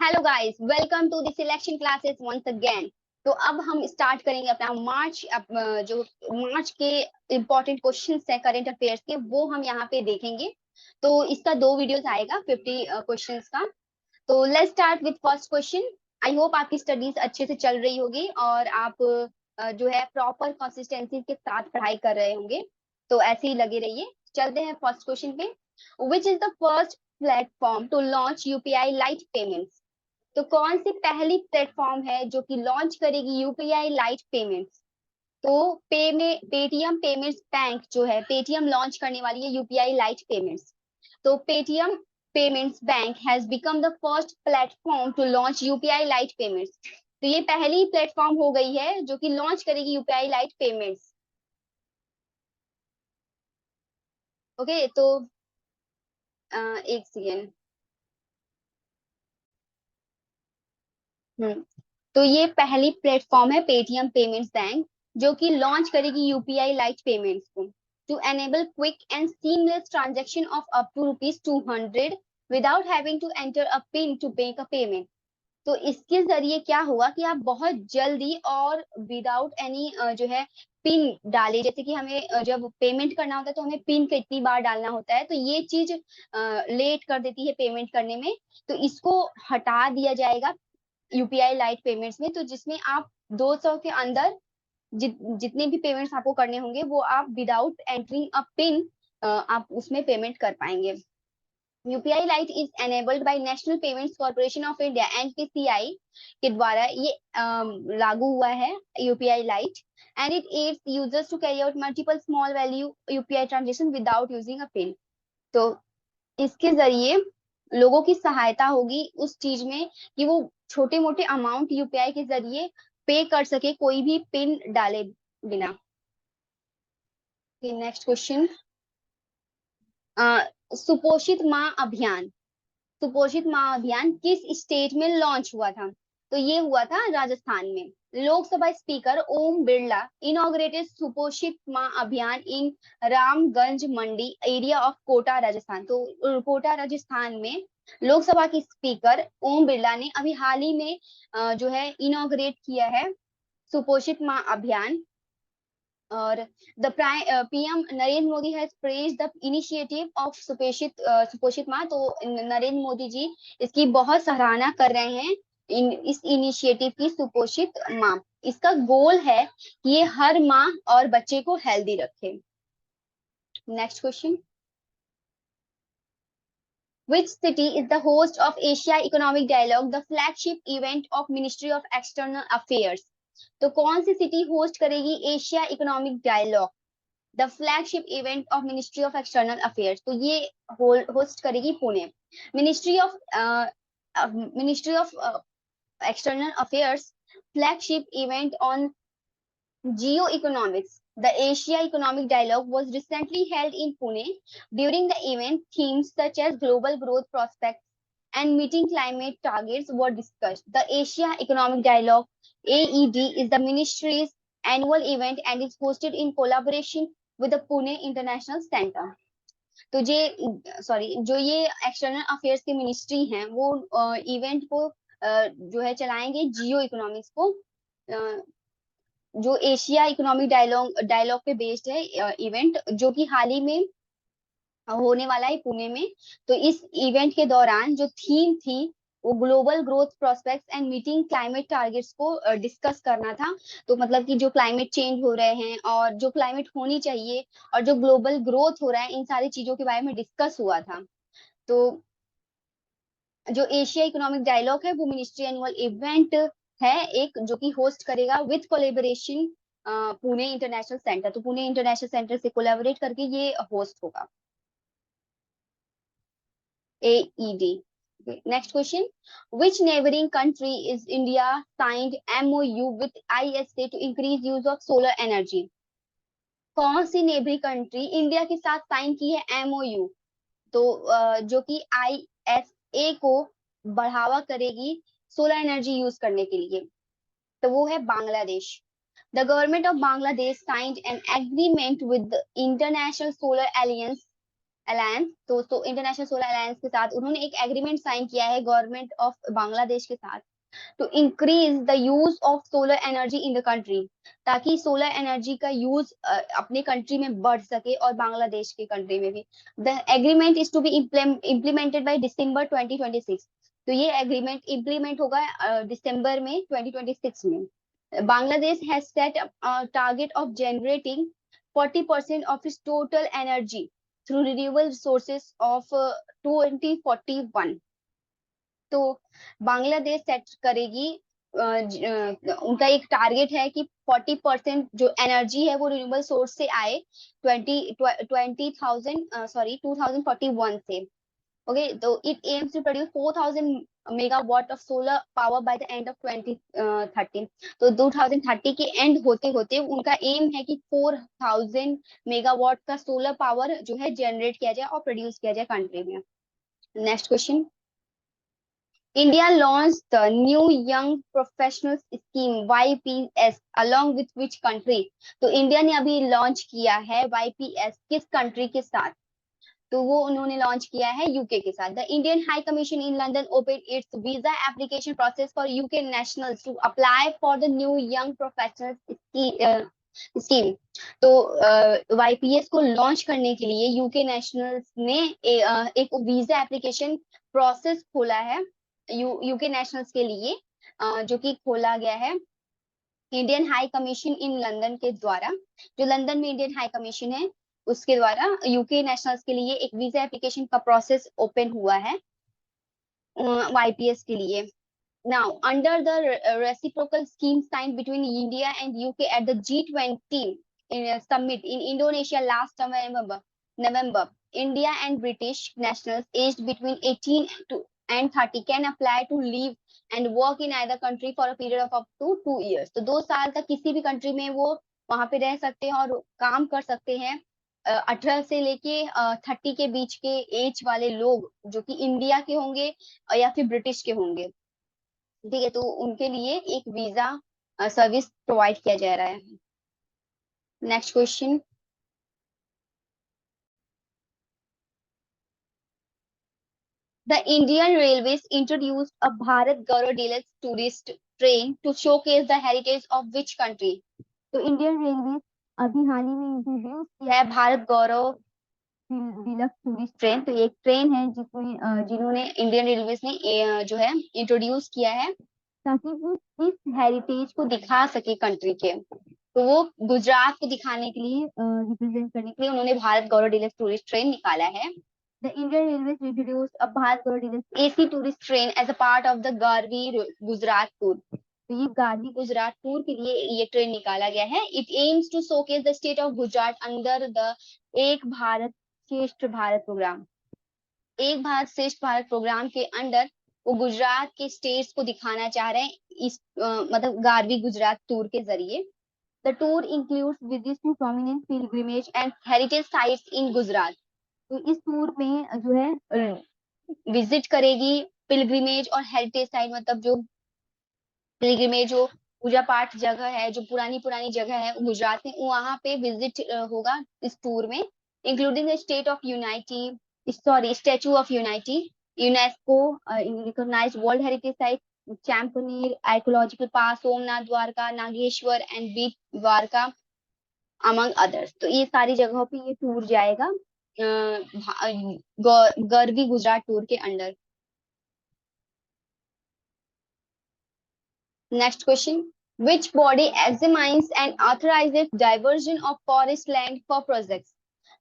Hello guys, welcome to the selection classes once again. तो अब हम स्टार्ट करेंगे अपना जो मार्च के इम्पोर्टेंट क्वेश्चंस है करंट अफेयर्स के, वो हम यहाँ पे देखेंगे। तो इसका 2 वीडियोस आएगा 50 क्वेश्चंस का। तो let's start with first question. I hope आपकी स्टडीज अच्छे से चल रही होगी और आप जो है प्रॉपर कंसिस्टेंसी के साथ पढ़ाई कर रहे होंगे। तो ऐसे ही लगे रहिए। चलते हैं फर्स्ट क्वेश्चन पे। Which is the first platform to launch UPI lite payments? तो कौन सी पहली प्लेटफॉर्म है जो कि लॉन्च करेगी यूपीआई लाइट पेमेंट्स? तो पेटीएम पेमेंट्स बैंक जो है, पेटीएम लॉन्च करने वाली है यूपीआई लाइट पेमेंट्स। तो Paytm payments bank has become the first platform to launch UPI lite payments. तो ये पहली प्लेटफॉर्म हो गई है जो कि लॉन्च करेगी यूपीआई लाइट पेमेंट्स। ओके, तो एक सेकेंड। हम्म तो ये पहली प्लेटफॉर्म है पेटीएम पेमेंट्स बैंक जो कि लॉन्च करेगी यूपीआई लाइट पेमेंट्स को to enable quick and seamless transaction of up to ₹200 without having to enter a pin to make a payment. तो इसके जरिए क्या होगा कि आप बहुत जल्दी और विदाउट एनी जो है पिन डाले, जैसे कि हमें जब पेमेंट करना होता है तो हमें पिन कितनी बार डालना होता है, तो ये चीज लेट कर देती है पेमेंट करने में। तो इसको हटा दिया जाएगा यूपीआई लाइट पेमेंट्स में, तो जिसमें आप 200 के अंदर जितने भी पेमेंट्स आपको करने होंगे वो आप विदाउट एंटरिंग अ पिन आप उसमें पेमेंट कर पाएंगे। UPI lite is enabled by National Payments Corporation of India NPCI के द्वारा ये लागू हुआ है UPI lite. And it aids users to carry out multiple small value UPI transaction without using a pin. तो इसके जरिए लोगों की सहायता होगी उस चीज में कि वो छोटे मोटे अमाउंट यूपीआई के जरिए पे कर सके कोई भी पिन डाले बिना। Next question. सुपोषित माँ अभियान। सुपोषित माँ अभियान किस स्टेट में लॉन्च हुआ था? तो ये हुआ था राजस्थान में। लोकसभा स्पीकर ओम बिरला इनॉग्रेटेड सुपोषित माँ अभियान इन रामगंज मंडी एरिया ऑफ कोटा राजस्थान। तो कोटा राजस्थान में लोकसभा की स्पीकर ओम बिरला ने अभी हाल ही में जो है इनॉग्रेट किया है सुपोषित माँ अभियान। और the PM Narendra Modi has praised the initiative of सुपोषित माँ। तो नरेंद्र मोदी जी इसकी बहुत सराहना कर रहे हैं इस इनिशिएटिव की, सुपोषित माँ। इसका गोल है कि ये हर माँ और बच्चे को हेल्दी रखे। Next question. Which city is the host of Asia Economic Dialogue, the flagship event of Ministry of External Affairs? तो कौन सी सिटी होस्ट करेगी Asia economic dialogue, the flagship event of ministry of external affairs? तो ये host करेगी Pune. Ministry of ministry of external affairs flagship event on geoeconomics, the Asia Economic Dialogue, was recently held in Pune. During the event, themes such as global growth prospects and meeting climate targets were discussed. The Asia Economic Dialogue (AED) is the ministry's annual event and is hosted in collaboration with the Pune International Center. तो जो ये external affairs की ministry हैं वो event को जो है चलाएंगे जियो इकोनॉमिक्स को, जो एशिया इकोनॉमिक डायलॉग पे बेस्ड है इवेंट, जो कि हाल ही में होने वाला है पुणे में। तो इस इवेंट के दौरान जो थीम थी वो global growth prospects and meeting climate targets को डिस्कस करना था। तो मतलब कि जो क्लाइमेट चेंज हो रहे हैं और जो क्लाइमेट होनी चाहिए और जो ग्लोबल ग्रोथ हो रहा है, इन सारी चीजों के बारे में डिस्कस हुआ था। तो जो एशिया इकोनॉमिक डायलॉग है वो मिनिस्ट्री एनुअल इवेंट है एक, जो कि होस्ट करेगा with collaboration Pune international centre. तो पुणे इंटरनेशनल सेंटर से कोलेबोरेट करके ये होस्ट होगा, AED. Okay, next question. Which neighboring country is India signed MOU with ISA to increase use of solar energy? कौन सी नेबरिंग कंट्री इंडिया के साथ sign की है MOU? तो जो कि ISA को बढ़ावा करेगी सोलर एनर्जी यूज करने के लिए, तो वो है Bangladesh. The government of Bangladesh signed an agreement with the International Solar Alliance alliance, तो इंटरनेशनल सोलर अलायंस के साथ उन्होंने एक एग्रीमेंट साइन किया है गवर्नमेंट ऑफ बांग्लादेश के साथ to increase the use of solar energy in the country, ताकि सोलर एनर्जी का यूज अपने कंट्री में बढ़ सके और बांग्लादेश के कंट्री में भी। The agreement is to be implemented by December 2026। तो ये एग्रीमेंट इम्प्लीमेंट होगा दिसंबर में 2026 में। Bangladesh has set a target of generating 40% of its total energy through renewable sources of 2041। तो बांग्लादेश सेट करेगी उनका एक टारगेट है कि 40% जो एनर्जी है वो रिन्यूएबल सोर्स से आए 2041 से। ओके, तो it aims to produce 4000 megawatt of solar power by the end of 2030। तो 2030 के एंड होते होते उनका एम है कि 4000 मेगावाट का सोलर पावर जो है जनरेट किया जाए और प्रोड्यूस किया जाए कंट्री में। Next question, India launched the new Young Professionals Scheme YPS along with which country? तो इंडिया ने अभी लॉन्च किया है YPS किस कंट्री के साथ? तो वो उन्होंने लॉन्च किया है यूके के साथ। The Indian high commission in London open its visa application process for UK nationals to apply for the new young professionals scheme. तो YPS को लॉन्च करने के लिए यूके नेशनल्स ने एक वीजा एप्लीकेशन प्रोसेस खोला है यूके नेशनल्स के लिए, जो कि खोला गया है Indian high commission in London के द्वारा। जो लंदन में इंडियन हाई कमीशन है उसके द्वारा यूके नेशनल्स के लिए एक वीजा एप्लीकेशन का प्रोसेस ओपन हुआ है YPS के लिए। Now, under the reciprocal scheme signed between India and UK at the G20 summit in Indonesia last November, India and British nationals aged between 18 and 30 can apply to live and work in either country for a period of up to 2 years। तो 2 साल तक किसी भी country में वो वहां पे रह सकते हैं और काम कर सकते हैं। 18 से लेके 30 के बीच के एज वाले लोग जो कि इंडिया के होंगे या फिर ब्रिटिश के होंगे, ठीक है, तो उनके लिए एक वीजा सर्विस प्रोवाइड किया जा रहा है। Next question, the Indian railways introduced a Bharat Gaurav deluxe tourist train to showcase the heritage of which country? तो इंडियन रेलवे अभी हाल ही में इंट्रोड्यूस किया है Bharat Gaurav deluxe tourist train. तो ये एक ट्रेन है जिसमें जिन्होंने इंडियन रेलवेज ने जो है इंट्रोड्यूस किया है ताकि वो इस हेरिटेज को दिखा सके कंट्री के। तो वो गुजरात को दिखाने के लिए रिप्रेजेंट करने के लिए उन्होंने Bharat Gaurav deluxe tourist train निकाला है। The Indian railway introduced a Bharat Gaurav deluxe AC tourist train as a part of the Garvi Gujarat tour. तो ये गारवी गुजरात टूर के लिए ये ट्रेन निकाला गया है। It aims to showcase the state of Gujarat under the Ek Bharat श्रेष्ठ भारत प्रोग्राम। एक भारत श्रेष्ठ भारत प्रोग्राम के अंडर वो गुजरात के स्टेट्स को दिखाना चाह रहे हैं इस मतलब गारवी गुजरात टूर के जरिए। The tour includes visits to prominent pilgrimage and heritage sites in Gujarat. तो इस टूर में जो है विजिट करेगी पिलग्रिमेज और हेरिटेज साइट, मतलब जो पिलग्रिमेज जो पूजा पाठ जगह है, जो पुरानी पुरानी जगह है गुजरात में, वहां पे विजिट होगा इस टूर में, including the state of unity statue of unity, UNESCO recognised world heritage site, Champaner archaeological park, Somnath Dwarka, Nageshwar and Beyt Dwarka among others. तो ये सारी जगहों पे ये टूर जाएगा गर्वी गुजरात टूर के under. Next question. Which body examines and authorizes diversion of forest land for projects?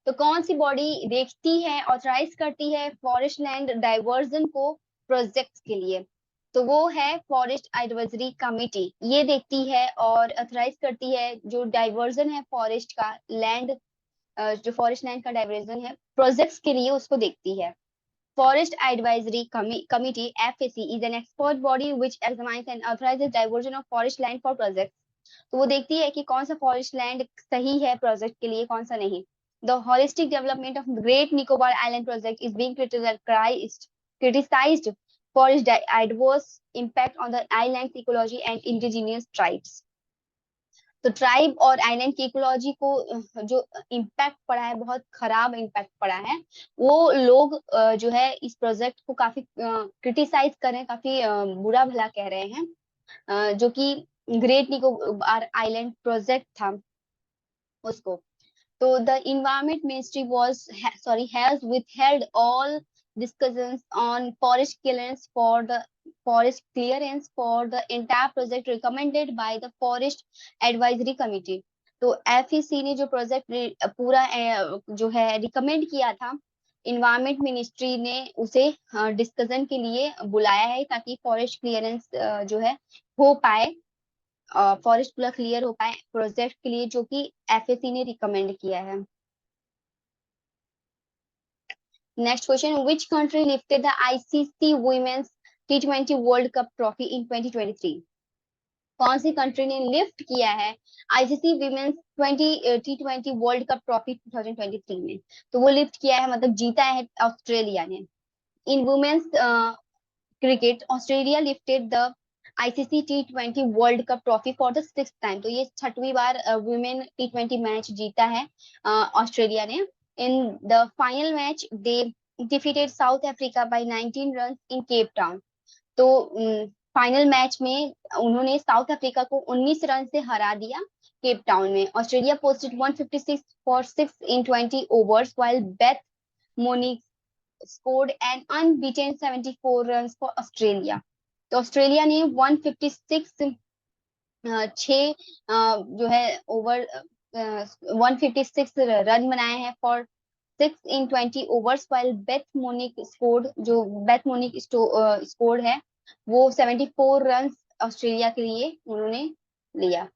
तो कौन सी बॉडी देखती है, ऑथराइज करती है फॉरेस्ट लैंड डाइवर्जन को प्रोजेक्ट्स के लिए? तो वो है फॉरेस्ट एडवाइजरी कमिटी। ये देखती है और ऑथराइज करती है जो डाइवर्जन है फॉरेस्ट का लैंड, जो फॉरेस्ट लैंड का डाइवर्जन है प्रोजेक्ट्स के लिए, उसको देखती है। Forest Advisory Committee (FAC) is an expert body which examines and authorizes diversion of forest land for projects। तो वो देखती है कि कौन सा फॉरेस्ट लैंड सही है प्रोजेक्ट के लिए, कौन सा नहीं। The holistic development of Great Nicobar Island project is being criticized for its adverse impact on the island's ecology and indigenous tribes। तो ट्राइब और आइलैंड की इकोलॉजी को जो इम्पैक्ट पड़ा है, बहुत खराब इम्पैक्ट पड़ा है। वो लोग जो है इस प्रोजेक्ट को काफी क्रिटिसाइज कर रहे हैं, काफी बुरा भला कह रहे हैं, जो कि ग्रेट निकोबार आइलैंड प्रोजेक्ट था उसको। So the Environment Ministry has withheld all discussions on forest clearance for the entire project recommended by the Forest Advisory Committee. तो FEC ने जो प्रोजेक्ट पूरा जो है रिकमेंड किया था, इन्वायरमेंट मिनिस्ट्री ने उसे डिस्कशन के लिए बुलाया है ताकि फॉरेस्ट क्लियरेंस जो है हो पाए, फॉरेस्ट पूरा क्लियर हो पाए प्रोजेक्ट के लिए, जो कि FAC ने रिकमेंड किया है। Next question, which country lifted the ICC women's T20 world cup trophy in 2023? कौन सी कंट्री ने लिफ्ट किया है ICC women's T20 world cup trophy 2023 में? तो वो लिफ्ट किया है, मतलब जीता है ऑस्ट्रेलिया ने। In women's cricket, Australia lifted the ICC T20 world cup trophy for the 6th time. तो ये 6वीं बार वुमेन T20 मैच जीता है ऑस्ट्रेलिया ने। In the final match they defeated South Africa by 19 run in Cape Town. तो final match में उन्होंने south Africa को 19 run से हरा दिया केप टाउन में। Australia posted 156 for 6 in 20 overs while Beth Mooney scored an unbeaten 74 runs for Australia. तो Australia ने 156 जो है ओवर 156 रन बनाए हैं for 6 in 20 overs, while Beth Mooney scored, जो बेथ मोनिक स्कोर्ड है वो 74 रन ऑस्ट्रेलिया के लिए उन्होंने लिया।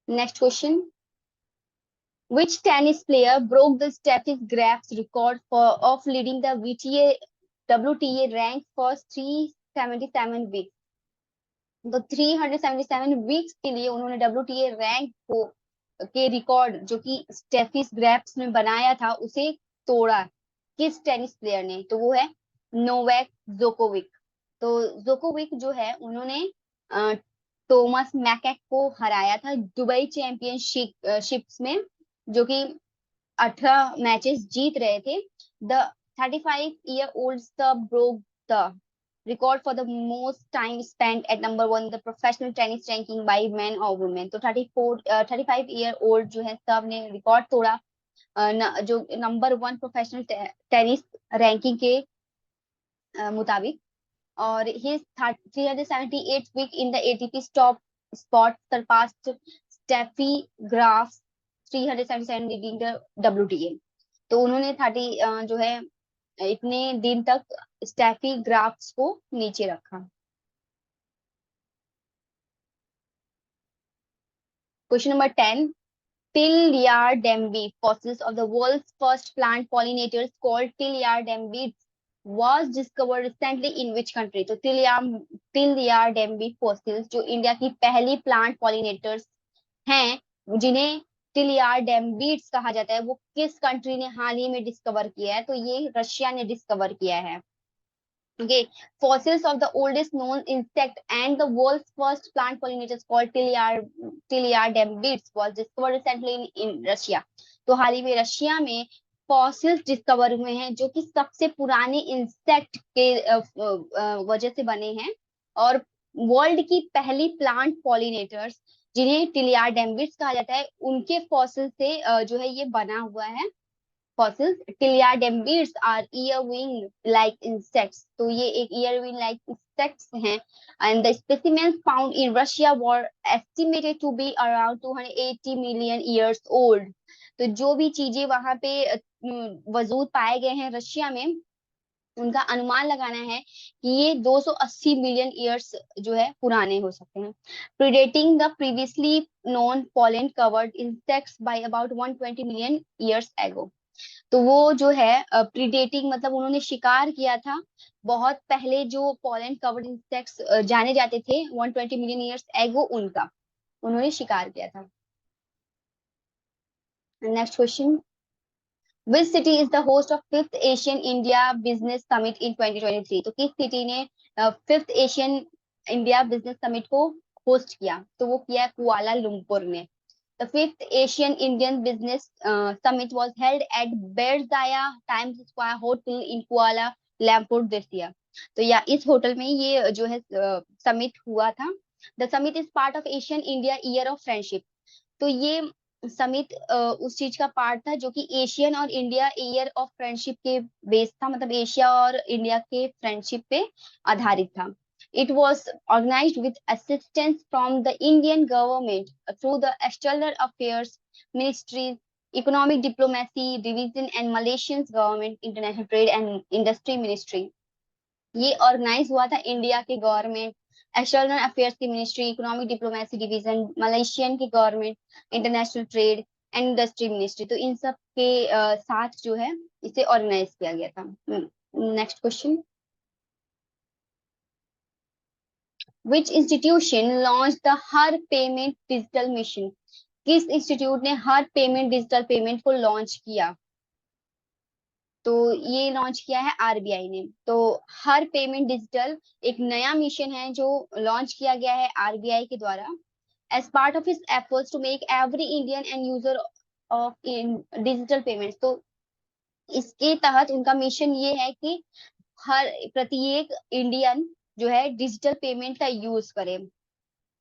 Next question, which tennis player broke the Steffi Graf's record of leading the WTA rank for 377 weeks? तो 377 वीक्स के लिए उन्होंने WTA रैंक को के रिकॉर्ड जो कि स्टेफी ग्राफ्स ने बनाया था उसे तोड़ा। किस टेनिस प्लेयर ने? तो वो है नोवाक जोकोविक। तो जोकोविक जो है उन्होंने टोमस मैकेक को हराया था दुबई चैंपियनशिप्स में, जो कि 18 मैचेस जीत रहे थे। The 35-year-old star broke the record for the most time spent at number 1 the professional tennis ranking by men or women। तो 35-year-old जो है सब ने रिकॉर्ड तोड़ा जो नंबर 1 प्रोफेशनल टेनिस रैंकिंग के मुताबिक। और his 378th week in the ATP top spot surpassed Steffi Graf's 377 leading the WTA। तो उन्होंने 30 जो है इतने दिन तक स्टेफी ग्राफ्स को नीचे रखा। Question number 10, Tilliardembe fossils of the world's first plant pollinators called Tilliardembe was discovered recently in which country? तो Tilliardembe fossils जो इंडिया की पहली प्लांट पॉलिनेटर्स हैं जिन्हें टिलियार्डेम्बीड्स कहा जाता है, वो किस कंट्री ने हाल ही में डिस्कवर किया है? तो ये रशिया ने डिस्कवर किया है। Okay, fossils of the oldest known insect and the world's first plant pollinators called Tilliardembids was discovered recently in Russia। तो हाल ही में रशिया में फॉसिल्स डिस्कवर हुए हैं जो कि सबसे पुराने इंसेक्ट के वजह से बने हैं, और वर्ल्ड की पहली प्लांट पॉलिनेटर्स जिन्हें टिलियार्डेम्बिड्स कहा जाता है उनके फॉसिल से जो है ये बना हुआ है। fossils Tilliardembids are earwing like insects। तो ये एक earwing like insects हैं, and the specimens found in Russia were estimated to be around 280 million years old। तो जो भी चीजें वहां पे वजूद पाए गए हैं रशिया में, उनका अनुमान लगाना है कि ये 280 मिलियन ईयर्स जो है पुराने हो सकते हैं। Predating the previously known pollen covered insects by about 120 million years ago. तो वो जो है प्रीडेटिंग मतलब उन्होंने शिकार किया था बहुत पहले जो पॉलन कवर्ड इंसेक्ट्स जाने जाते थे 120 मिलियन ईयर्स एगो, उनका उन्होंने शिकार किया था। Next question, Which city is the host of 5th Asian India Business Summit in 2023? तो किस सिटी ने 5th Asian India business summit को होस्ट किया, तो वो किया कुआला लुम्पुर में। The fifth Asian Indian business summit was held at Berjaya Times Square hotel in Kuala Lumpur this year. तो या इस होटल में ये जो है समिट हुआ था। The summit is part of Asian India year of friendship. तो ये समिट उस चीज का पार्ट था जो कि एशियन और इंडिया ईयर ऑफ फ्रेंडशिप के बेस था, मतलब एशिया और इंडिया के फ्रेंडशिप पे आधारित था। It was organized with assistance from the Indian government through the external affairs ministries, economic diplomacy division and Malaysian government international trade and industry ministry। ये organise हुआ था इंडिया के गवर्नमेंट, एक्सटर्नल अफेयर्स की ministry, economic diplomacy division, Malaysian की government, international trade and industry ministry. तो इन सब के साथ जो है इसे ऑर्गेनाइज किया गया था। Next question, which institution launch the her payment digital mission? किस इंस्टीट्यूट ने हर पेमेंट डिजिटल पेमेंट को लॉन्च किया? तो ये लॉन्च किया है आरबीआई ने। तो हर पेमेंट डिजिटल एक नया मिशन है जो लॉन्च किया गया है आरबीआई के द्वारा as part of its efforts to make every Indian end user of in digital payments. तो इसके तहत उनका मिशन ये है कि हर प्रत्येक इंडियन जो है डिजिटल पेमेंट का यूज करे।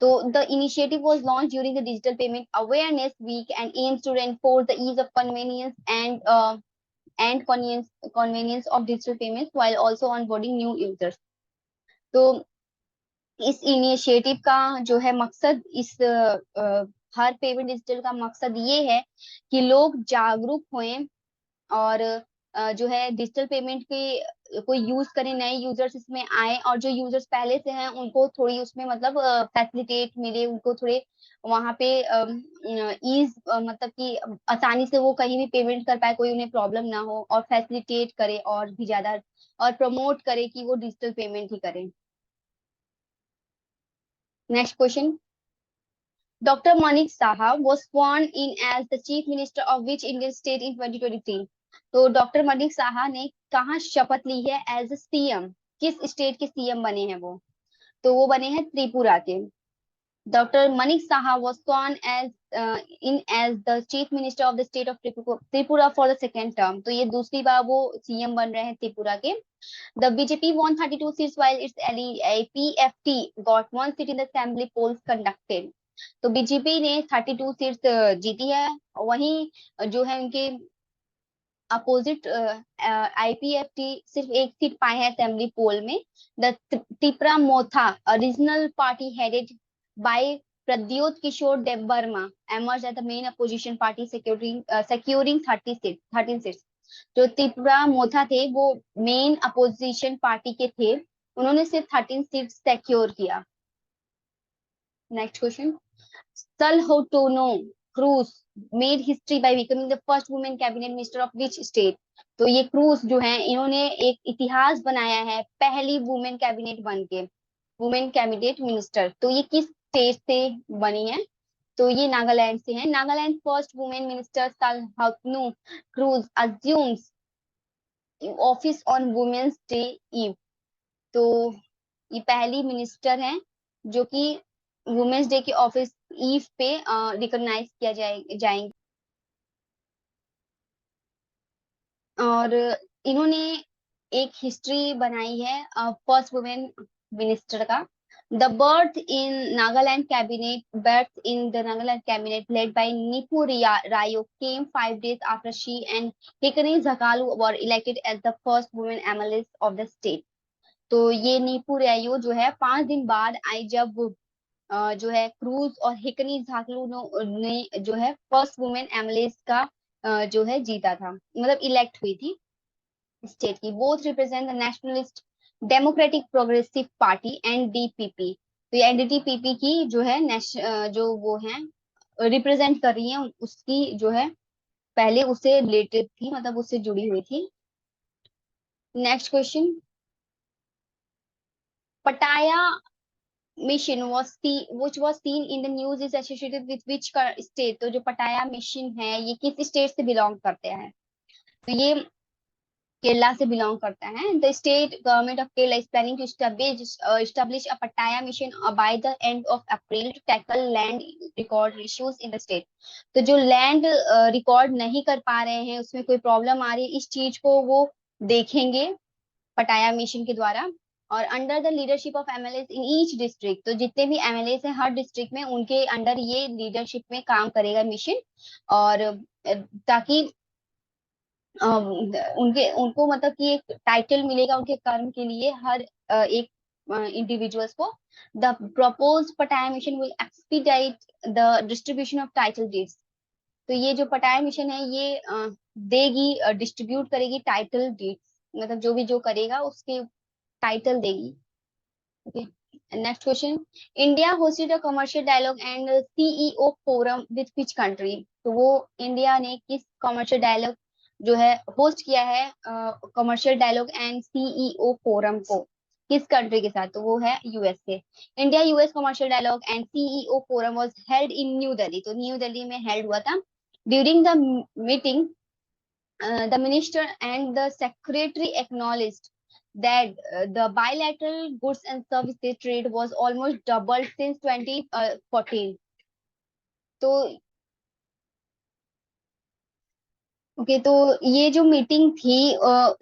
तो the initiative was launched during the Digital Payment Awareness Week and aims to reinforce the ease of convenience and convenience of digital payments while also onboarding new users। तो इस initiative का जो है मकसद, इस हर पेमेंट डिजिटल का मकसद ये है कि लोग जागरूक हों और जो है डिजिटल पेमेंट के कोई यूज करें, नए यूजर्स इसमें आए और जो यूजर्स पहले से हैं उनको थोड़ी उसमें मतलब फैसिलिटेट मिले, उनको थोड़े वहां पे ईज मतलब कि आसानी से वो कहीं भी पेमेंट कर पाए, कोई उन्हें प्रॉब्लम ना हो, और फैसिलिटेट करे और भी ज्यादा और प्रमोट करे कि वो डिजिटल पेमेंट ही करें। Next question, Dr. Manik Saha was sworn in as the Chief Minister of which Indian state in 2023? तो डॉक्टर मनिक साहा ने कहाँ शपथ ली है एज सीएम? किस स्टेट के सीएम बने हैं वो? तो वो बने हैं त्रिपुरा के। Doctor Manik Saha was sworn in as the Chief Minister of the state of Tripura for the second term। तो ये दूसरी बार वो सीएम बन रहे हैं त्रिपुरा के। The BJP won 32 seats while its ally PFT got 1 seat in the assembly polls conducted। तो BJP ने 32 सीट्स जीती है, वहीं जो है उनके अपोजिट आईपीएफटी सिर्फ एक सीट पाए हैं असेंबली पोल में। The Tripura Motha regional party headed by Pradyot Kishore Debbarma emerged as the main opposition party securing 13 seats. जो त्रिपुरा मोथा थे वो मेन अपोजिशन पार्टी के थे, उन्होंने सिर्फ 13 सीट सिक्योर किया। Next question, Salhotono Cruz made history by becoming the first woman cabinet minister of which state? तो ये क्रूज जो है इन्होंने एक इतिहास बनाया है पहली वुमेन कैबिनेट बन के, वुमेन कैबिनेट मिनिस्टर। तो ये किस स्टेट से बनी है? तो ये नागालैंड से है। Nagaland first women minister Salhoutuonuo Kruse assumes office on women's day eve. तो ये पहली मिनिस्टर हैं जो कि वुमेन्स डे के ऑफिस ईव पे रिकॉग्नाइज किया जाएंगे। और इन्होंने एक हिस्ट्री बनाई है फर्स्ट वुमेन मिनिस्टर का। The birth in the Nagaland cabinet led by Nipu Rayo came 5 days after she and Hikani Zakalu were elected as the first women MLAs of the state। तो ये नीपू रायो जो है 5 दिन बाद आई जब जो है क्रूज और हिकनी झाकलू ने जो है फर्स्ट वुमेन एमएलएस का जो है जीता था, मतलब इलेक्ट हुई थी स्टेट की। Both represent the nationalist democratic progressive party NDPP. तो ये एनडीपीपी की जो है जो वो है रिप्रेजेंट कर रही है, उसकी जो है पहले उससे रिलेटेड थी, मतलब उससे जुड़ी हुई थी। नेक्स्ट क्वेश्चन, पटाया mission which was seen in the news is associated with which state? तो जो पटाया मिशन है ये किस स्टेट से बिलोंग करते हैं? तो ये केरला से बिलोंग करता है। The state government of Kerala is planning to establish a Pattaya mission by the end of April to tackle land record issues in the state। तो जो लैंड रिकॉर्ड नहीं कर पा रहे हैं, उसमें कोई प्रॉब्लम आ रही है, इस चीज को वो देखेंगे पटाया मिशन के द्वारा। और under the leadership of MLA in each district, तो जितने भी एमएलए हैं हर डिस्ट्रिक्ट में, उनके अंडर ये लीडरशिप में काम करेगा मिशन। और ताकि उनके उनको मतलब कि एक टाइटल मिलेगा उनके कर्म के लिए हर एक इंडिविजुअल्स को। द प्रपोज पटाया mission will expedite the distribution of title deeds. तो ये जो पटाया मिशन है ये देगी, डिस्ट्रीब्यूट करेगी टाइटल डीड्स, मतलब जो भी जो करेगा उसके टाइटल देगी। Okay, next question. India hosted a commercial dialogue and CEO forum with which country. तो वो इंडिया ने किस कमर्शियल डायलॉग जो है होस्ट किया है commercial dialogue and CEO forum को, किस कंट्री के साथ? तो वो है USA. India US commercial dialogue and CEO forum was held in New Delhi. तो न्यू दिल्ली में हेल्ड हुआ था। During the meeting the minister and the secretary acknowledged that the bilateral goods and services trade was almost doubled since 2014। तो okay, तो ये जो meeting थी,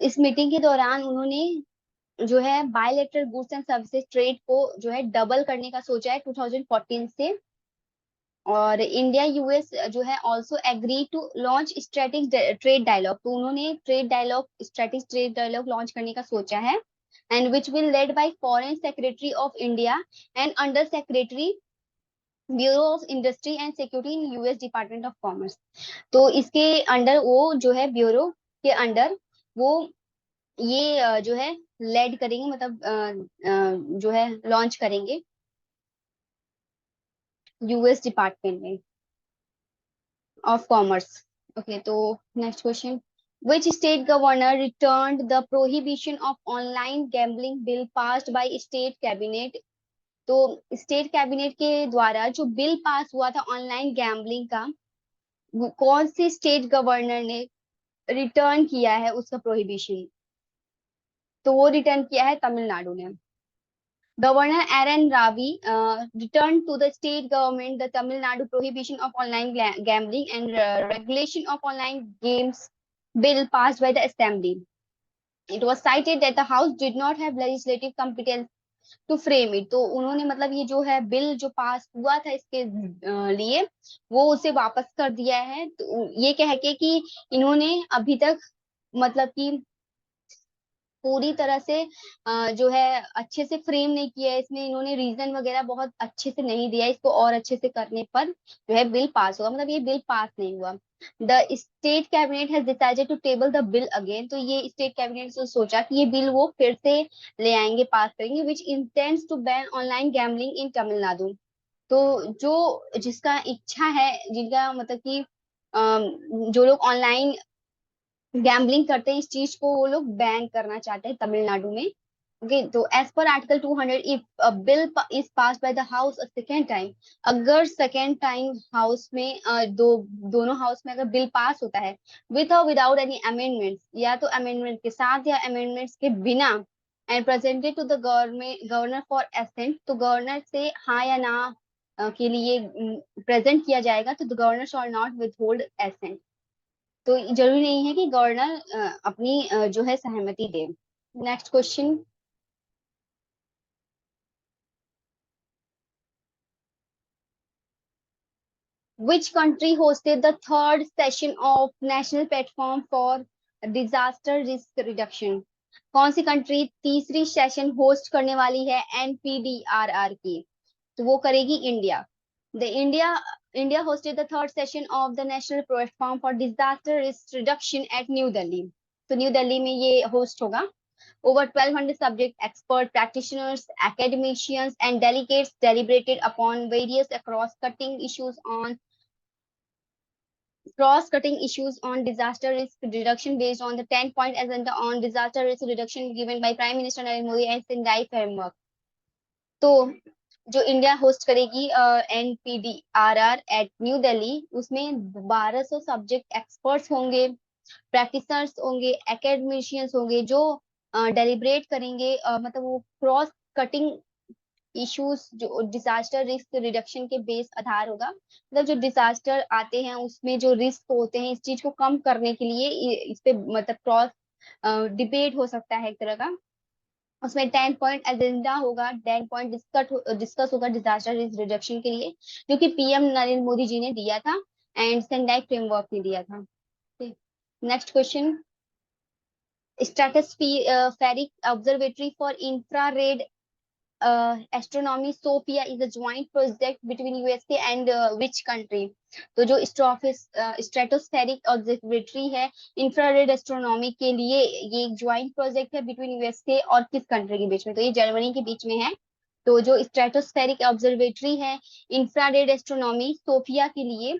इस मीटिंग के दौरान उन्होंने जो है bilateral goods and services trade को जो है डबल करने का सोचा है 2014 से। और इंडिया यूएस जो है also agree to launch strategic trade dialogue. तो उन्होंने स्ट्रेटेजिक ट्रेड डायलॉग लॉन्च करने का सोचा है। And which will led by foreign secretary of India and under secretary bureau of industry and security in US department of commerce. तो इसके under वो जो है ब्यूरो के अंडर वो ये जो है लेड करेंगे, मतलब जो है लॉन्च करेंगे यूएस डिपार्टमेंट में of commerce। Okay, तो next question। Which state governor returned the prohibition of online gambling bill passed by state cabinet। तो स्टेट कैबिनेट के द्वारा जो बिल पास हुआ था ऑनलाइन गैम्बलिंग का, वो कौन सी स्टेट गवर्नर ने रिटर्न किया है उसका प्रोहिबिशन? तो वो रिटर्न किया है तमिलनाडु ने। Governor Aaron Ravi returned to the state government the Tamil Nadu prohibition of online gambling and regulation of online games bill passed by the assembly। It was cited that the house did not have legislative competence to frame it। तो उन्होंने मतलब ये जो है bill जो पास हुआ था इसके लिए वो उसे वापस कर दिया है। तो ये कह के कि इन्होंने अभी तक मतलब कि पूरी तरह से जो है अच्छे से फ्रेम नहीं किया है, इसमें इन्होंने रीजन वगैरह बहुत अच्छे से नहीं दिया है, इसको और अच्छे से करने पर जो है बिल पास होगा, मतलब ये बिल पास नहीं हुआ। The state cabinet has decided to table the bill again. तो ये स्टेट कैबिनेट ने सोचा कि ये बिल वो फिर से ले आएंगे, पास करेंगे, which intends to ban online gambling in Tamil Nadu. तो जो जिसका इच्छा है, जिनका मतलब कि जो लोग ऑनलाइन गैम्बलिंग करते हैं, इस चीज को वो लोग बैन करना चाहते हैं तमिलनाडु में। ओके, तो as per article 200 if a bill is pass by the house a second time, अगर सेकेंड टाइम हाउस में दोनों हाउस में अगर बिल पास होता है विथ और विदाउट एनी अमेंडमेंट्स, या तो अमेंडमेंट के साथ या अमेंडमेंट्स के बिना, and presented to the governor for assent, तो गवर्नर से हाँ या ना के लिए प्रेजेंट किया जाएगा, तो the governor shall not withhold assent. तो जरूरी नहीं है कि गवर्नर अपनी जो है सहमति दे। Next question. Which country hosted the third session of National Platform for Disaster Risk Reduction। कौन सी कंट्री तीसरी सेशन होस्ट करने वाली है एनपीडीआरआर की? तो वो करेगी India. The India hosted the third session of the National Platform for Disaster Risk Reduction at New Delhi। तो न्यू दिल्ली में ये होस्ट होगा। Over 1,200 subject expert practitioners, academicians, and delegates deliberated upon various cross-cutting issues on disaster risk reduction based on the 10-point agenda on disaster risk reduction given by Prime Minister Narendra Modi and Sendai framework। तो जो India host करेगी एनपीडीआरआर eight new Delhi, उसमें 1200 subject experts होंगे, practitioners होंगे, academicians होंगे जो deliberate करेंगे, मतलब वो क्रॉस कटिंग इश्यूज जो डिजास्टर रिस्क रिडक्शन के बेस आधार होगा, मतलब जो डिजास्टर आते हैं उसमें जो रिस्क होते हैं इस चीज को कम करने के लिए इस पे मतलब क्रॉस डिबेट हो सकता है एक तरह का। उसमें 10 पॉइंट एजेंडा होगा, 10 पॉइंट डिस्कस होगा डिजास्टर रिस्क रिडक्शन के लिए, जो कि पीएम नरेंद्र मोदी जी ने दिया था एंड सेंडाई फ्रेमवर्क ने दिया था। Next question, stratospheric observatory for infrared astronomy SOFIA is a joint project between USA and which country? तो जो स्ट्रेटोस्फेरिक ऑब्जर्वेटरी है इंफ्रारेड एस्ट्रोनॉमी के लिए, ये एक ज्वाइंट प्रोजेक्ट है बिटवीन यूएसए और किस कंट्री के बीच में? तो ये जर्मनी के बीच में है। तो जो स्ट्रेटोस्फेरिक ऑब्जर्वेटरी है इंफ्रारेड एस्ट्रोनॉमी सोफिया के लिए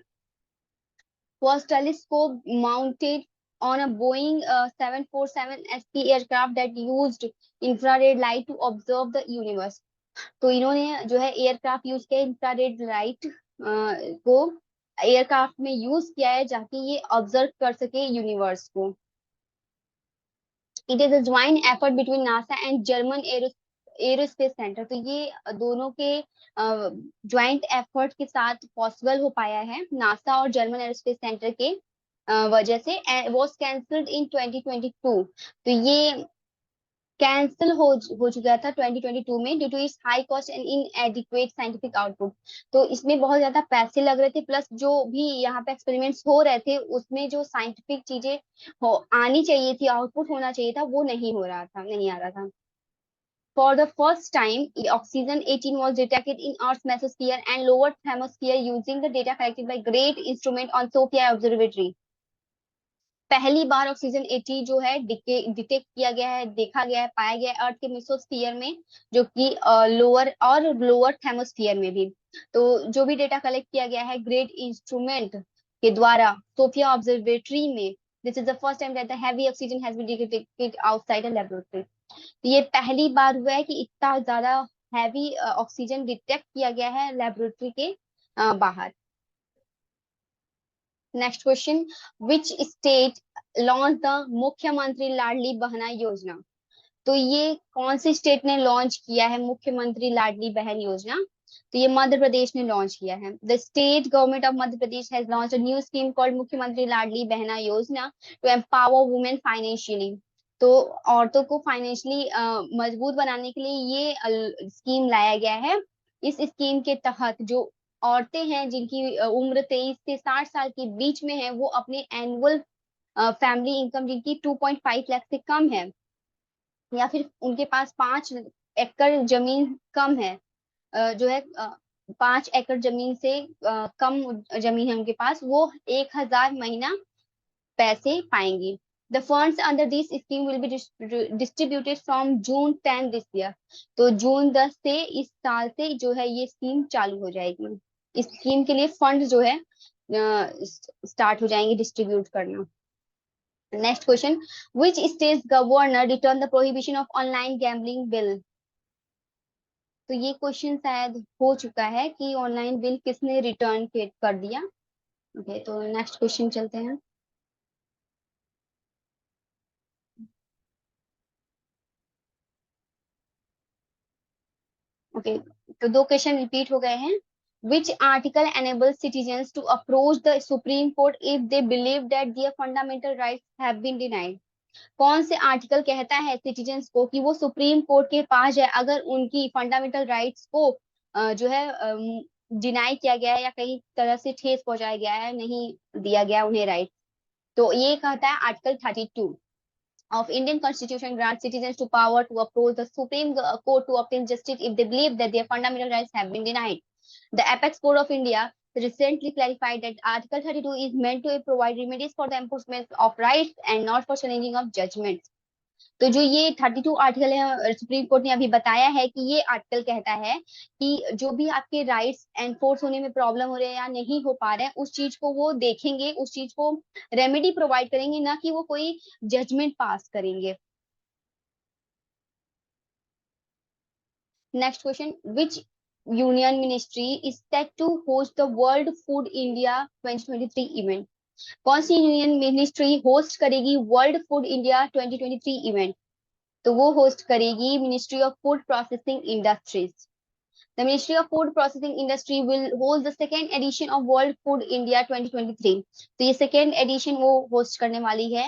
was telescope mounted on a Boeing 747 SP aircraft that used infrared light to observe the universe. तो इन्होंने जो है एयरक्राफ्ट यूज किया इंफ्रारेड लाइट को एयरक्राफ्ट में यूज किया है ताकि ये ऑब्जर्व कर सके यूनिवर्स को। It is a joint effort between NASA and German aerospace centre. तो ये दोनों के ज्वाइंट एफर्ट के साथ पॉसिबल हो पाया है नासा और जर्मन एरोस्पेस सेंटर के वजह से। Was cancelled in 2022। तो ये कैंसिल हो चुका था 2022 में due to its high cost and inadequate scientific output. तो इसमें बहुत ज्यादा पैसे लग रहे थे, प्लस जो भी यहाँ पे एक्सपेरिमेंट्स हो रहे थे उसमें जो साइंटिफिक चीजें हो आनी चाहिए थी, आउटपुट होना चाहिए था, वो नहीं हो रहा था, नहीं आ रहा था। For the first time, oxygen 18 was detected in Earth's mesosphere and lower thermosphere using the data collected by Great Instrument on Sophia Observatory. पहली बार ऑक्सीजन 80 जो है डिटेक्ट किया गया है, देखा गया है, पाया गया है अर्थ के मेसोस्फीयर में, जो कि लोअर और लोअर थर्मोस्फीयर में भी। तो जो भी डेटा कलेक्ट किया गया है ग्रेट इंस्ट्रूमेंट के द्वारा सोफिया ऑब्जर्वेटरी में, this is the first time that the heavy oxygen has been detected outside a laboratory. तो ये पहली बार हुआ है कि इतना ज्यादा हैवी ऑक्सीजन डिटेक्ट किया गया है लेबोरेटरी के बाहर। Next question, which state launch the मुख्यमंत्री लाडली बहना योजना? तो ये कौन सी स्टेट ने लॉन्च किया है मुख्यमंत्री लाडली बहन योजना? तो ये मध्य प्रदेश ने लॉन्च किया है। The state government of Madhya Pradesh has launch a new scheme called मुख्यमंत्री लाडली बहना योजना टू एम्पावर वुमेन फाइनेंशियली। तो औरतों को फाइनेंशियली मजबूत बनाने के लिए ये स्कीम लाया गया है। इस स्कीम के तहत जो औरतें हैं जिनकी उम्र 23 से 60 साल के बीच में है, वो अपने एनुअल फैमिली इनकम जिनकी 2.5 लाख से कम है, या फिर उनके पास 5 एकड़ जमीन कम है, जो है 5 एकड़ जमीन से कम जमीन है उनके पास, वो 1,000 महीना पैसे पाएंगी। The funds under this scheme will be distributed from June 10 this year. तो June 10 से इस साल से जो है ये स्कीम चालू हो जाएगी। इस स्कीम के लिए फंड जो है स्टार्ट हो जाएंगे डिस्ट्रीब्यूट करना। Next question, which state governor return the prohibition of online gambling bill? तो ये क्वेश्चन शायद हो चुका है कि ऑनलाइन बिल किसने रिटर्न कर दिया। ओके, तो नेक्स्ट क्वेश्चन चलते हैं। ओके, तो दो क्वेश्चन रिपीट हो गए हैं। Which article enables citizens to approach the Supreme Court if they believe that their fundamental rights have been denied? कौन से आर्टिकल कहता है सिटीजन्स को कि वो सुप्रीम कोर्ट के पास जाए अगर उनकी फंडामेंटल राइट्स को जो है डिनाई किया गया है या कहीं तरह से ठेस पहुंचाया गया है, नहीं दिया गया उन्हें राइट? तो ये कहता है article 32 of Indian Constitution grants citizens to power to approach the Supreme Court to obtain justice if they believe that their fundamental rights have been denied. The Apex Court of India recently clarified that Article 32 is meant to provide remedies for the enforcement of rights and not for challenging of judgments. तो जो ये 32 article है supreme court ने अभी बताया है कि ये आर्टिकल कहता है कि जो भी आपके राइट्स एनफोर्स होने में प्रॉब्लम हो रहे हैं या नहीं हो पा रहे हैं, उस चीज को वो देखेंगे, उस चीज को रेमेडी प्रोवाइड करेंगे, ना कि वो कोई जजमेंट पास करेंगे। Next question, which union ministry is set to host the world food India 2023 event? कौन सी यूनियन मिनिस्ट्री होस्ट करेगी वर्ल्ड फूड इंडिया 2023 इवेंट? तो वो होस्ट करेगी ministry of food processing industries. The ministry of food processing industry will host the second edition of world food India 2023। तो ये second edition वो host करने वाली है,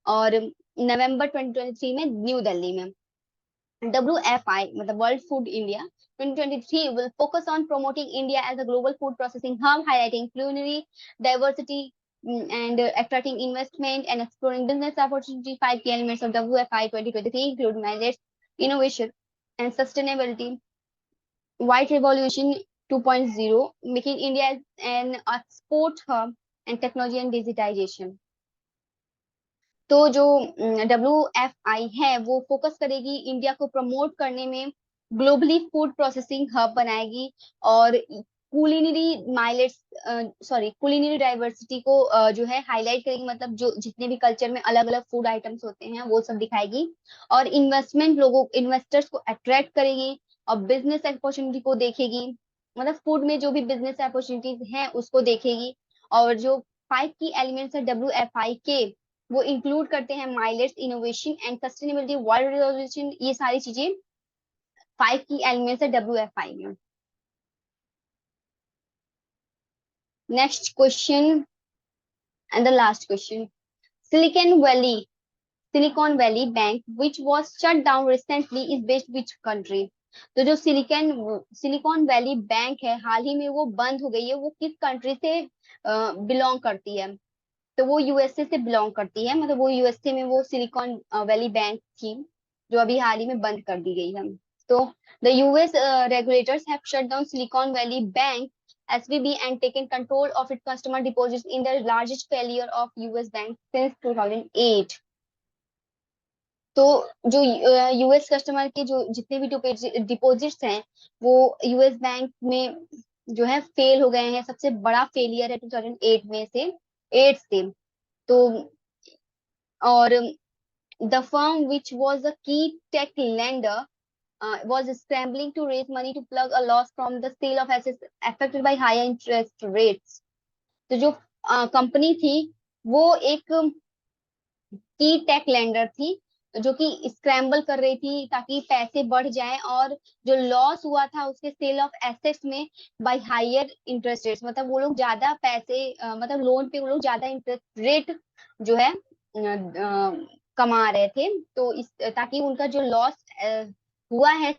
और नवंबर 2023 में न्यू दिल्ली में। WFI, मतलब World Food India 2023 will focus on promoting India as a global food processing hub, highlighting culinary diversity and attracting investment and exploring business opportunity. Five key elements of WFI 2023 include mandates, innovation, and sustainability. White Revolution 2.0, making India as an export hub, and technology and digitization. तो जो WFI है वो focus करेगी India को promote करने में, globally food processing hub बनाएगी, और कुलिनरी डाइवर्सिटी को जो है हाईलाइट करेगी, मतलब जो जितने भी कल्चर में अलग अलग फूड आइटम्स होते हैं वो सब दिखाएगी, और इन्वेस्टर्स को अट्रैक्ट करेगी, और बिजनेस अपॉर्चुनिटी को देखेगी, मतलब फूड में जो भी बिजनेस अपॉर्चुनिटीज हैं उसको देखेगी। और जो 5 की एलिमेंट्स है WFI के, वो इंक्लूड करते हैं millets, innovation and sustainability, world resolution, ये सारी चीजें 5 की एलिमेंट्स है WFI में। Next question and the last question. Silicon Valley bank which was shut down recently is based which country? तो जो सिलिकॉन वैली बैंक है हाल ही में वो बंद हो गई है, वो किस कंट्री से बिलोंग करती है? तो वो यूएसए से बिलोंग करती है, मतलब वो यूएसए में वो सिलिकॉन वैली बैंक थी जो अभी हाल ही में बंद कर दी गई है। तो the US regulators have shut down silicon Valley bank SVB and taken control of its customer deposits in the largest failure of US bank since 2008। तो जो यूएस कस्टमर के जो जितने भी डिपॉजिट्स हैं वो यूएस बैंक में जो है फेल हो गए हैं, सबसे बड़ा फेलियर है 2008 में से 8 से। तो और the firm which was a key tech lender was scrambling to raise money to plug a loss from the sale of assets affected by higher interest rates। तो जो कंपनी थी वो एक की टेक लेंडर थी जो कि स्क्रैम्बल कर रही थी ताकि पैसे बढ़ जाएं, और जो लॉस हुआ था उसके सेल ऑफ एसेट्स में बाय हायर इंटरेस्ट रेट्स, मतलब वो लोग ज्यादा पैसे मतलब लोन पे वो लोग ज्यादा इंटरेस्ट रेट जो है कमा रहे थे, तो इस ताकि उनका जो लॉस हुआ है